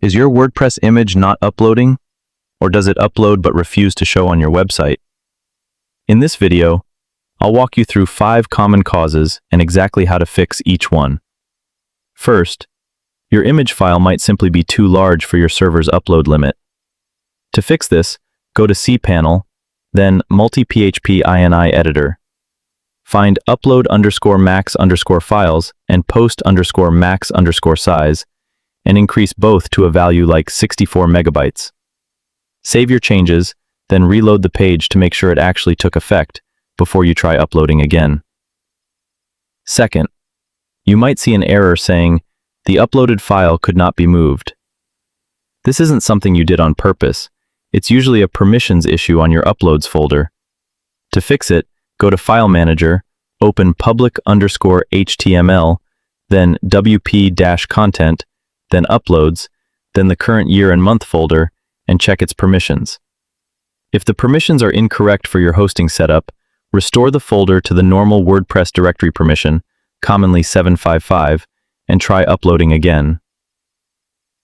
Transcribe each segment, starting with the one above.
Is your WordPress image not uploading? Or does it upload but refuse to show on your website? In this video, I'll walk you through 5 common causes and exactly how to fix each one. First, your image file might simply be too large for your server's upload limit. To fix this, go to cPanel, then Multi-PHP INI editor. Find upload_max_files and post_max_size, and increase both to a value like 64 megabytes. Save your changes, then reload the page to make sure it actually took effect before you try uploading again. Second, you might see an error saying, "The uploaded file could not be moved." This isn't something you did on purpose. It's usually a permissions issue on your Uploads folder. To fix it, go to File Manager, open public_HTML, then WP-content, then Uploads, then the current year and month folder, and check its permissions. If the permissions are incorrect for your hosting setup, restore the folder to the normal WordPress directory permission, commonly 755, and try uploading again.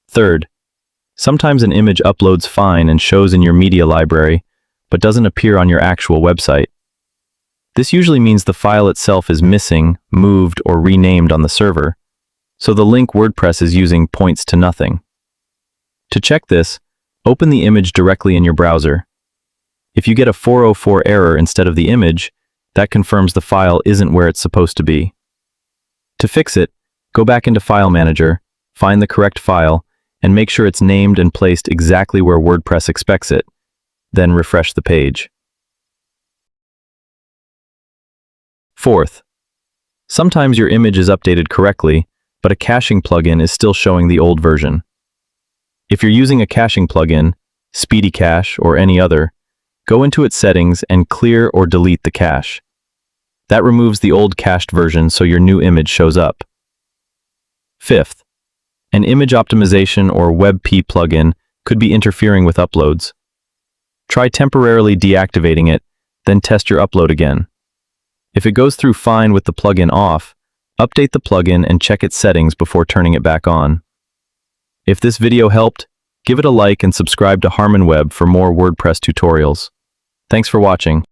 Third, sometimes an image uploads fine and shows in your media library, but doesn't appear on your actual website. This usually means the file itself is missing, moved, or renamed on the server, so the link WordPress is using points to nothing. To check this, open the image directly in your browser. If you get a 404 error instead of the image, that confirms the file isn't where it's supposed to be. To fix it, go back into File Manager, find the correct file, and make sure it's named and placed exactly where WordPress expects it. Then refresh the page. Fourth, sometimes your image is updated correctly, but a caching plugin is still showing the old version. If you're using a caching plugin, Speedy Cache or any other, go into its settings and clear or delete the cache. That removes the old cached version so your new image shows up. Fifth, an image optimization or WebP plugin could be interfering with uploads. Try temporarily deactivating it, then test your upload again. If it goes through fine with the plugin off, update the plugin and check its settings before turning it back on. If this video helped, give it a like and subscribe to Harmon Web for more WordPress tutorials. Thanks for watching.